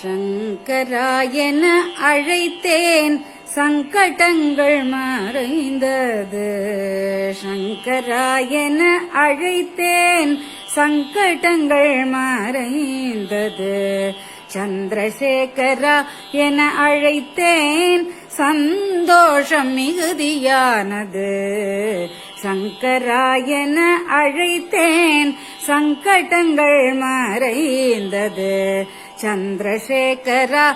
சங்கராயன அழைத்தேன் சங்கடங்கள் மறைந்தது. சங்கராயன அழைத்தேன் சங்கடங்கள் மறைந்தது. சந்திரசேகரா என அழைத்தேன் சந்தோஷம் மிகுதியானது. சங்கராயன அழைத்தேன் சங்கடங்கள் மறைந்தது. சந்திரசேகரா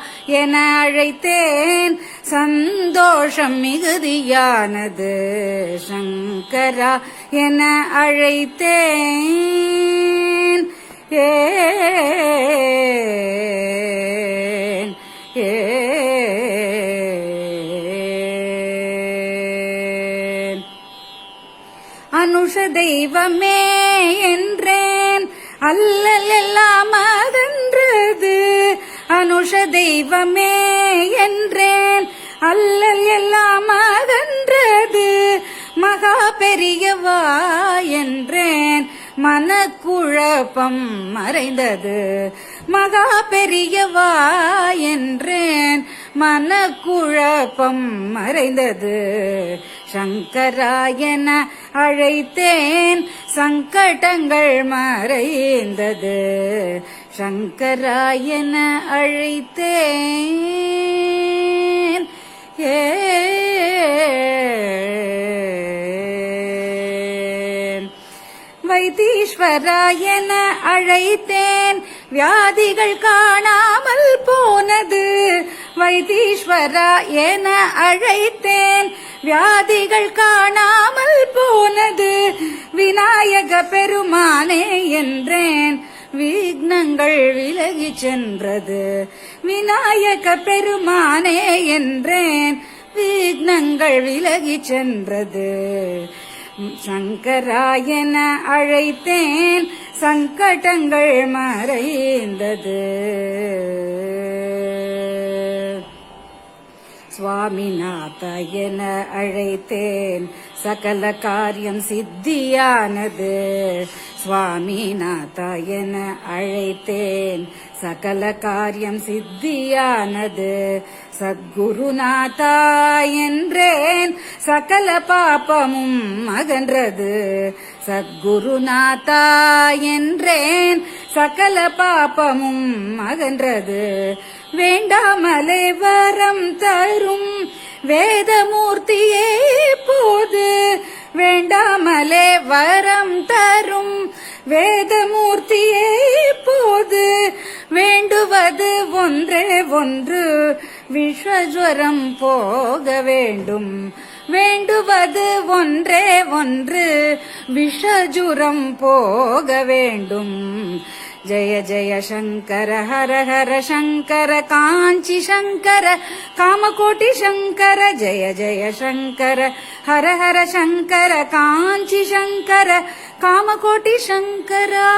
என அழைத்தேன் சந்தோஷம் மிகுதியானது. சங்கரா என அழைத்தேன் அனுஷ தெய்வமே என்றேன் அல்லல் எல்லாம் அகன்றது. அனுஷ தெய்வமே என்றேன் அல்லல் எல்லாம் அகன்றது. மகா பெரியவா என்றேன் மனக்குழப்பம் மறைந்தது. மகா பெரியவா என்றேன் மனக்குழப்பம் மறைந்தது. சங்கராயன அழைத்தேன் சங்கடங்கள் மறைந்தது. சங்கராயன அழைத்தேன் வைத்தீஸ்வராயன அழைத்தேன் வியாதிகள் காணாமல் போனது. வைத்தீஸ்வரா என அழைத்தேன் வியாதிகள் காணாமல் போனது. விநாயக பெருமானே என்றேன் விக்னங்கள் விலகி சென்றது. விநாயக பெருமானே என்றேன் விக்னங்கள் விலகி சென்றது. சங்கராயன அழைத்தேன் சங்கடங்கள் மறைந்தது. சுவாமிநாத என அழைத்தேன் சகல காரியம் சித்தியானது. சுவாமிநாத என அழைத்தேன் சகல காரியம் சித்தியானது. சத்குருநாதா என்றேன் சகல பாபமும் அகன்றது. சத்குருநாதா என்றேன் சகல பாபமும் அகன்றது. வேண்டாமலே வரம் தரும் வேதமூர்த்தியே போது. வேண்டாமலே வரம் தரும் வேதமூர்த்தியே போது. வேண்டுவது ஒன்றே ஒன்று விஷஜ்வரம் போக வேண்டும். வேண்டுவது ஒன்றே ஒன்று விஷஜுரம் போக வேண்டும். ஜய ஜய சங்கர ஹர ஹர சங்கர காஞ்சி சங்கர காமகோட்டி சங்கர. ஜய ஜய சங்கர ஹர ஹர சங்கர காஞ்சி சங்கர காமகோட்டி சங்கரா.